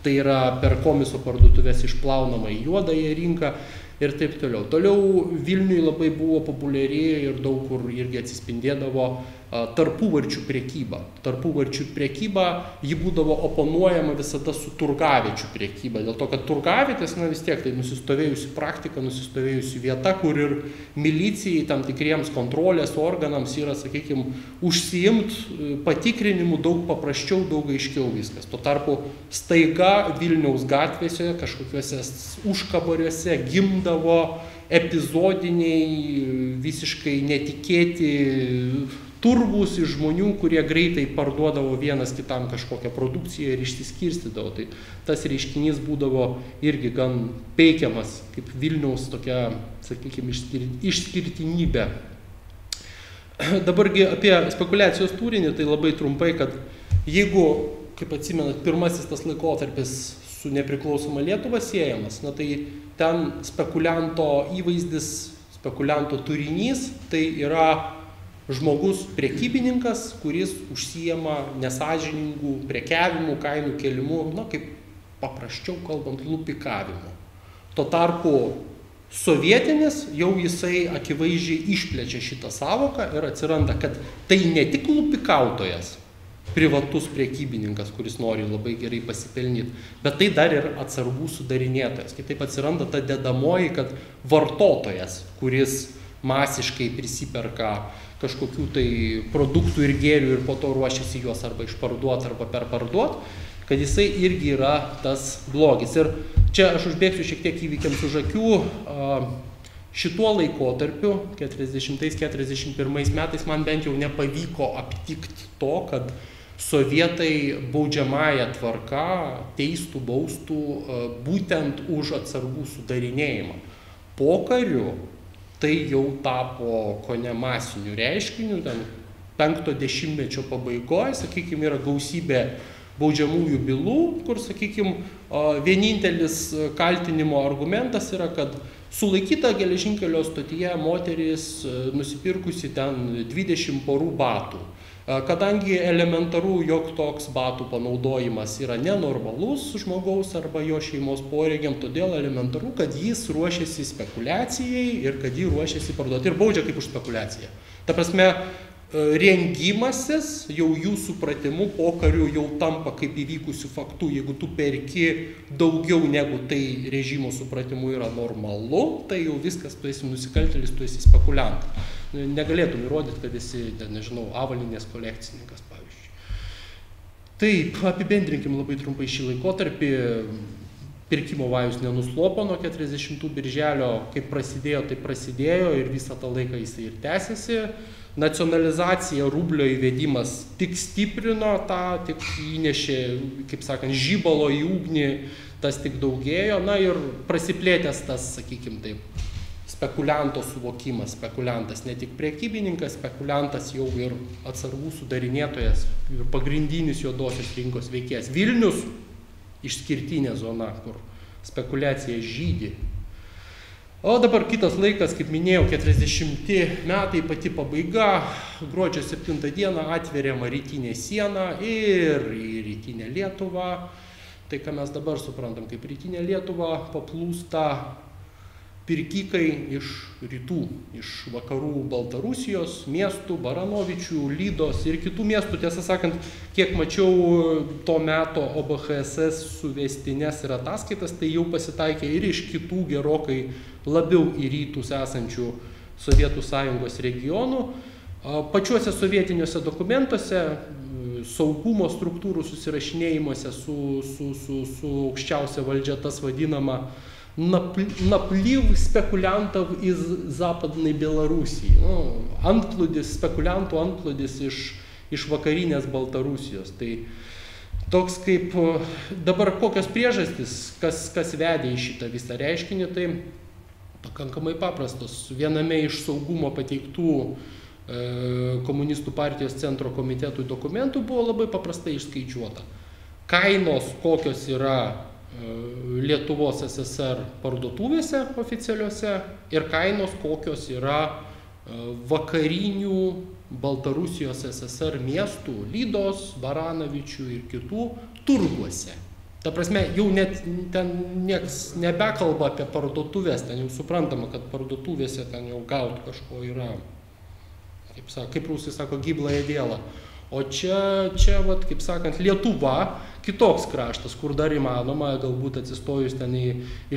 tai yra per komiso parduotuvės išplaunama į juodąją rinką. ir taip toliau. Toliau Vilniui labai buvo populiari ir daug kur irgi atsispindėdavo tarpuvarčių prekyba. Tarpuvarčių prekyba, ji būdavo oponuojama visada su turgaviečių prekyba, dėl to, kad turgavietės, vis tiek tai nusistovėjusi praktika, nusistovėjusi vieta, kur ir milicijai, tam tikriems kontrolės organams yra, sakykime, užsiimti patikrinimu daug paprasčiau, daug aiškiau viskas. Tuo tarpu staiga Vilniaus gatvėse, kažkokiuose užkabariuose gimdavo epizodiniai, visiškai netikėti turgus iš žmonių, kurie greitai parduodavo vienas kitam kažkokią produkciją ir išsiskirstydavo. Tai tas reiškinys būdavo irgi gan peikiamas kaip Vilniaus tokia, sakykime, išskirtinybė. Dabargi apie spekulacijos turinį, tai labai trumpai, kad jeigu, kaip atsimenat, pirmasis tas laikotarpis su nepriklausoma Lietuva siejamas, tai ten spekulianto įvaizdis, spekulianto turinys, tai yra žmogus prekybininkas, kuris užsijama nesąžiningų prekiavimų, kainų kėlimų, kaip paprasčiau kalbant, lupikavimu. Tuo tarpu sovietinis jau jisai akivaizdžiai išplečia šitą savoką ir atsiranda, kad tai ne tik lupikautojas, privatus prekybininkas, kuris nori labai gerai pasipelnyti, bet tai dar ir atsargų sudarinėtojas. Kitaip atsiranda ta dedamoji, kad vartotojas, kuris masiškai prisiperka kažkokių tai produktų ir gėrių ir po to ruošiasi juos arba išparduoti, arba perparduoti, kad jisai irgi yra tas blogis. Ir čia aš užbėgsiu šiek tiek įvykiams už akių. Šituo laikotarpiu, 40-41 metais, man bent jau nepavyko aptikti to, kad sovietai baudžiamąją tvarką teistų, baustų būtent už atsargų sudarinėjimą. Pokariu tai jau tapo kone masiniu reiškiniu, ten 50-mečio pabaigoje, sakykime, yra gausybė baudžiamųjų bylų, kur, sakykime, vienintelis kaltinimo argumentas yra, kad sulaikyta geležinkelio stotyje moteris nusipirkusi ten 20 porų batų. Kadangi elementaru, jog toks batų panaudojimas yra nenormalus žmogaus arba jo šeimos poreikiam, todėl elementaru, kad jis ruošiasi spekulacijai ir kad jį ruošiasi parduoti ir baudžia kaip už spekulaciją. Ta prasme, rengimasis jau jų supratimu pokariu jau tampa kaip įvykusių faktų. Jeigu tu perki daugiau negu tai režimo supratimu yra normalu, tai jau viskas, tu esi nusikaltėlis, tu esi spekuliantas. Negalėtum įrodyti, kad esi, nežinau, avalynės kolekcininkas, pavyzdžiui. Taip, apibendrinkim labai trumpai šį laikotarpį. Pirkimo vajus nenuslopo nuo 40 birželio, kaip prasidėjo, tai prasidėjo ir visą tą laiką jisai ir tęsiasi. Nacionalizacija, rublio įvedimas tik stiprino tą, tik įnešė, kaip sakant, žibalo į ugnį, tas tik daugėjo. Na ir prasiplėtęs tas, sakykime taip, spekulianto suvokimas. Spekuliantas ne tik prekybininkas, spekuliantas jau ir atsargų sudarinėtojas ir pagrindinis juodosios rinkos veikėjas. Vilnius išskirtinė zona, kur spekulacija žydi. O dabar kitas laikas, kaip minėjau, 40 metai, pati pabaiga, gruodžio 7 dieną atveriama rytinė siena ir į rytinę Lietuvą. Tai, ką mes dabar suprantam kaip rytinė Lietuva, paplūsta pirkikai iš rytų, iš vakarų Baltarusijos, miestų, Baranovičių, Lydos ir kitų miestų. Tiesą sakant, kiek mačiau to meto OBHSS suvestinės ir ataskaitas, tai jau pasitaikė ir iš kitų gerokai labiau į rytus esančių Sovietų Sąjungos regionų. Pačiuose sovietiniuose dokumentuose, saugumo struktūrų susirašinėjimuose su aukščiausia valdžia, tas vadinama napliv spekuliantov iz Zapadnai Belarusijai. Antplūdis, spekuliantų antplūdis iš vakarinės Baltarusijos. Tai toks kaip dabar kokios priežastys, kas vedė į šitą visą reiškinį, tai pakankamai paprastos. Viename iš saugumo pateiktų komunistų partijos centro komitetui dokumentų buvo labai paprastai išskaičiuota. Kainos, kokios yra Lietuvos SSR parduotuvėse oficialiuose ir kainos, kokios yra vakarinių Baltarusijos SSR miestų, Lydos, Baranovičių ir kitų turguose. Ta prasme, jau net ten nieks nebekalba apie parduotuvės, ten jau suprantama, kad parduotuvėse ten jau gauti kažko yra, kaip rusai sako, gybląją dėlą. O čia, vat, kaip sakant, Lietuva, kitoks kraštas, kur dar įmanoma, galbūt atsistojus ten į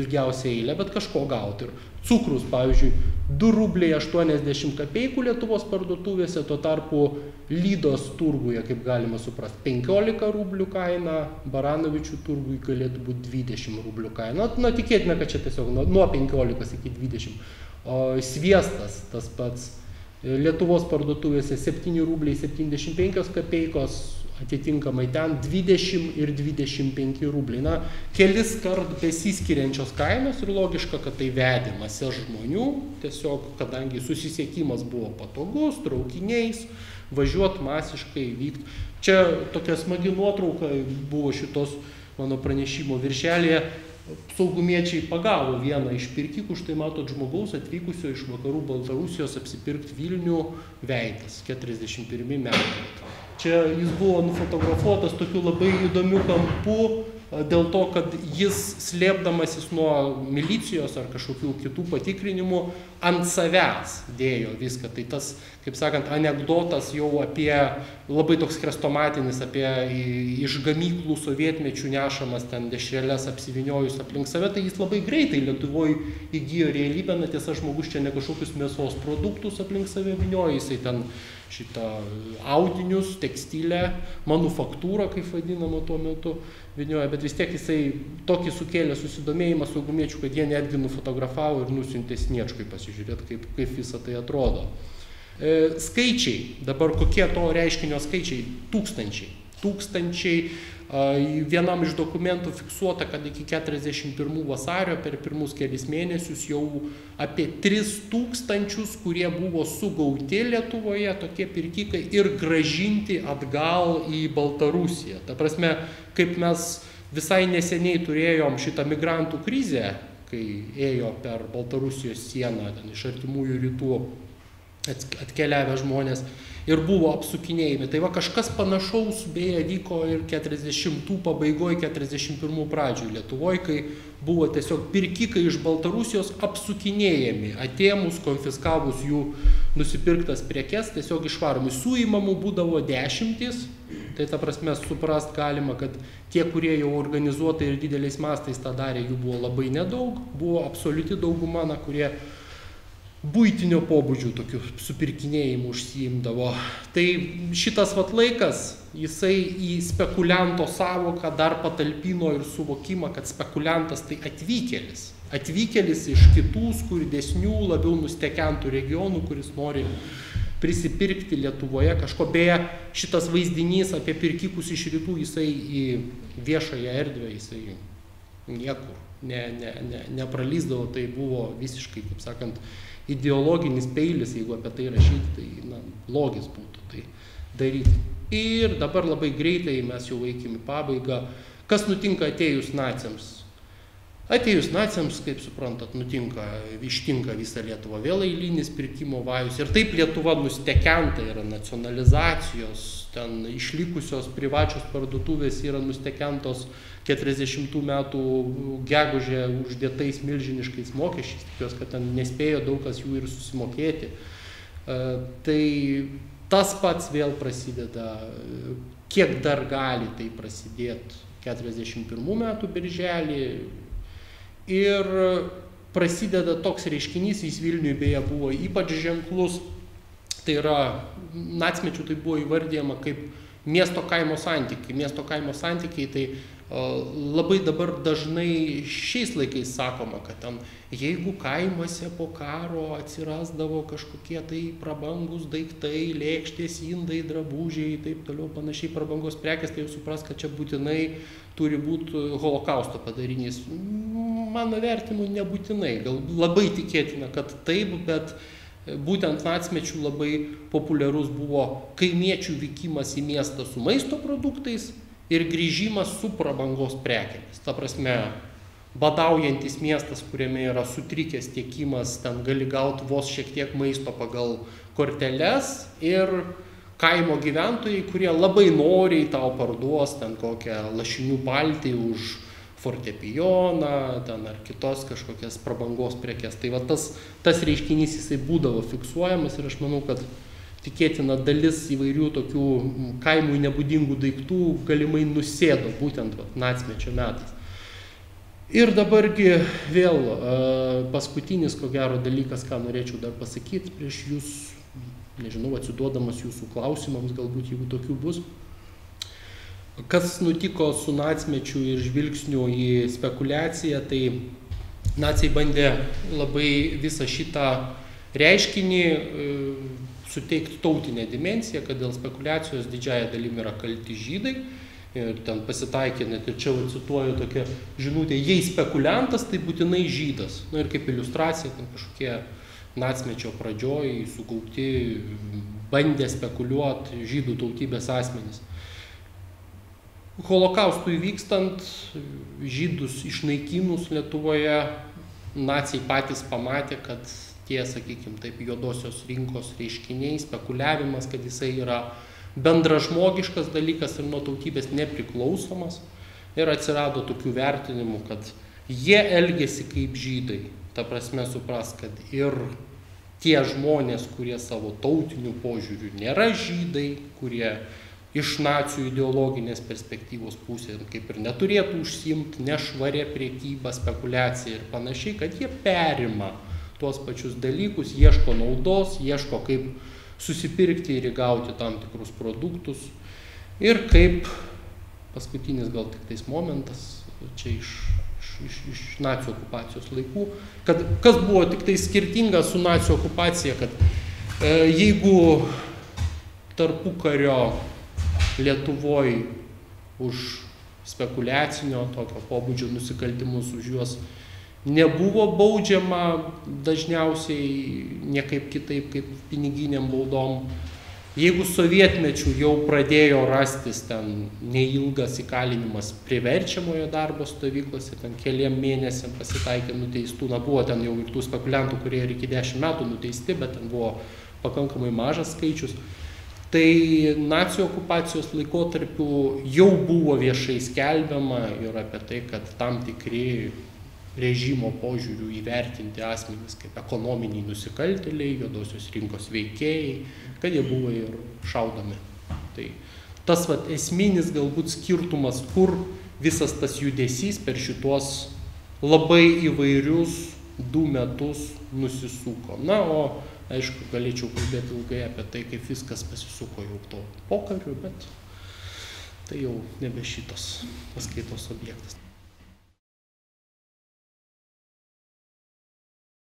ilgiausią eilę, bet kažko gauti. Ir cukrus, pavyzdžiui, 2 rubliai 80 kapeikų Lietuvos parduotuvėse, tuo tarpu Lydos turguje, kaip galima suprasti, 15 rublių kaina, Baranovičių turgui galėtų būti 20 rublių kaina. Na, tikėtina, kad čia tiesiog nuo 15 iki 20. O sviestas tas pats Lietuvos parduotuvėse 7 rubliai 75 kapeikos, atitinkamai ten 20 ir 25 rubliai. Na, kelis kart besiskiriančios kainos ir logiška, kad tai vedė masės žmonių, tiesiog kadangi susisiekimas buvo patogus, traukiniais, važiuot masiškai vykti. Čia tokia smagi nuotrauka buvo šitos mano pranešimo viršelėje. Saugumiečiai pagavo vieną iš pirkikų, štai matot žmogaus atvykusio iš vakarų Baltarusijos apsipirkti Vilnių veidas, 41 metai. Čia jis buvo nufotografuotas tokiu labai įdomiu kampu, dėl to, kad jis slėpdamasis nuo milicijos ar kažkokių kitų patikrinimų ant savęs dėjo viską. Tai tas, kaip sakant, anekdotas jau apie, labai toks chrestomatinis, apie iš gamyklų sovietmečių nešamas ten dešreles apsiviniojus aplink save, tai jis labai greitai Lietuvoje įgijo realybę, na tiesa, žmogus čia ne kažkokius mėsos produktus aplink save vinioja, jisai ten šitą audinius, tekstilę, manufaktūrą, kaip vadinama tuo metu, vinioja, bet vis tiek jisai tokį sukėlė susidomėjimą saugumiečių, kad jie netgi nufotografavo ir nusiuntė Sniečkui pasižiūrėti, kaip visą tai atrodo. Skaičiai, dabar kokie to reiškinio skaičiai? Tūkstančiai. Vienam iš dokumentų fiksuota, kad iki 41 vasario per pirmus kelis mėnesius jau apie 3000, kurie buvo sugauti Lietuvoje, tokie pirkikai, ir grąžinti atgal į Baltarusiją. Ta prasme, kaip mes visai neseniai turėjom šitą migrantų krizę, kai ėjo per Baltarusijos sieną iš artimųjų rytų atkeliavę žmonės ir buvo apsukinėjami. Tai va kažkas panašaus beje vyko ir 40 pabaigoje, 41 pradžioje Lietuvoje, kai buvo tiesiog pirkikai iš Baltarusijos apsukinėjami, atėmus, konfiskavus jų nusipirktas prekes, tiesiog išvaromi. Suimamų būdavo 10, tai ta prasme suprast galima, kad tie, kurie jau organizuotai ir dideliais mastais tą darė, jų buvo labai nedaug, buvo absoliuti dauguma, kurie buitinio pobūdžių tokių supirkinėjimų užsiimdavo. Tai šitas vat laikas, jisai į spekulianto savoką dar patalpino ir suvokimą, kad spekuliantas tai atvykėlis. Atvykėlis iš kitų skurdesnių, labiau nustekentų regionų, kuris nori prisipirkti Lietuvoje kažko. Beje, šitas vaizdinys apie pirkikus iš rytų, jisai į viešąją erdvę, jisai niekur nepralysdavo, tai buvo visiškai, kaip sakant, ideologinis peilis, jeigu apie tai rašyti, tai blogis būtų tai daryti. Ir dabar labai greitai mes jau eikim į pabaigą. Kas nutinka atėjus naciams? Atėjus naciams, kaip suprantat, ištinka visą Lietuvą vėl eilinis pirkimo vajus. Ir taip Lietuva nustekenta yra nacionalizacijos, ten išlikusios privačios parduotuvės yra nustekentos 40 metų gegužę uždėtais milžiniškais mokesčiais, tikiuosi, kad ten nespėjo daug kas jų ir susimokėti. Tai tas pats vėl prasideda, kiek dar gali tai prasidėti 41 metų birželį. Ir prasideda toks reiškinys, jis Vilniui beje buvo ypač ženklus, tai yra, nacmečių tai buvo įvardyjama kaip miesto kaimo santykiai. Miesto kaimo santykiai tai labai dabar dažnai šiais laikais sakoma, kad ten jeigu kaimuose po karo atsirasdavo kažkokie tai prabangus daiktai, lėkštės, indai, drabužiai, taip toliau panašiai prabangos prekės, tai jau supras, kad čia būtinai turi būti holokausto padarinys. Mano vertimu nebūtinai, gal labai tikėtina, kad taip, bet būtent nacmečių labai populiarus buvo kaimiečių vykimas į miestą su maisto produktais ir grįžimas su prabangos prekėmis. Ta prasme, badaujantis miestas, kuriame yra sutrikęs tiekimas, ten gali gauti vos šiek tiek maisto pagal korteles ir kaimo gyventojai, kurie labai noriai tau parduos ten kokią lašinių paltį už fortepijoną, ten ar kitos kažkokias prabangos prekes. Tai va tas reiškinys jisai būdavo fiksuojamas ir aš manau, kad tikėtina dalis įvairių tokių kaimui nebūdingų daiktų galimai nusėdo būtent nacmečio metais. Ir dabargi vėl paskutinis, ko gero, dalykas, ką norėčiau dar pasakyti prieš jūs, nežinau, atsiduodamas jūsų klausimams, galbūt jeigu tokių bus. Kas nutiko su nacmečiu ir žvilgsniu į spekulaciją, tai naciai bandė labai visą šitą reiškinį suteikti tautinę dimensiją, kad dėl spekulacijos didžiąją dalimi yra kalti žydai. Ir ten pasitaikė, net ir čia cituoju tokią žinutę, jei spekuliantas, tai būtinai žydas. Na ir kaip iliustracija, ten kažkokie nacmečio pradžioj sukaupti, bandė spekuliuoti žydų tautybės asmenys. Holokaustui vykstant, žydus išnaikinus Lietuvoje, naciai patys pamatė, kad tie, sakykime, taip, juodosios rinkos reiškiniai, spekuliavimas, kad jisai yra bendražmogiškas dalykas ir nuo tautybės nepriklausomas. Ir atsirado tokių vertinimų, kad jie elgėsi kaip žydai. Ta prasme supras, kad ir tie žmonės, kurie savo tautinių požiūrių nėra žydai, kurie iš nacių ideologinės perspektyvos pusės kaip ir neturėtų užsiimti nešvarę priekybą, spekulaciją ir panašiai, kad jie perima tuos pačius dalykus, ieško naudos, ieško kaip susipirkti ir įgauti tam tikrus produktus. Ir kaip paskutinis gal tik tais momentas, čia iš nacių okupacijos laikų, kad kas buvo tik tai skirtinga su nacių okupacija, kad jeigu tarpukario Lietuvoje už spekuliacinio tokio pobūdžio nusikaltimus, už juos nebuvo baudžiama dažniausiai niekaip kitaip kaip piniginiam baudom. Jeigu sovietmečių jau pradėjo rastis ten neilgas įkalinimas priverčiamojo darbo stovyklose, ten keliem mėnesiam pasitaikė nuteistų, buvo ten jau ir tų spekuliantų, kurie ir iki 10 metų nuteisti, bet ten buvo pakankamai mažas skaičius. Tai nacių okupacijos laikotarpiu jau buvo viešai skelbiama ir apie tai, kad tam tikri režimo požiūrių įvertinti asmenys kaip ekonominiai nusikaltėliai, juodosios rinkos veikėjai, kad jie buvo ir šaudomi. Tai tas esminis galbūt skirtumas, kur visas tas judesys per šituos labai įvairius 2 metus nusisuko. Na, o aišku, galėčiau kalbėti ilgai apie tai, kaip viskas pasisuko jau to pokariu, bet tai jau nebe šitas paskaitos objektas.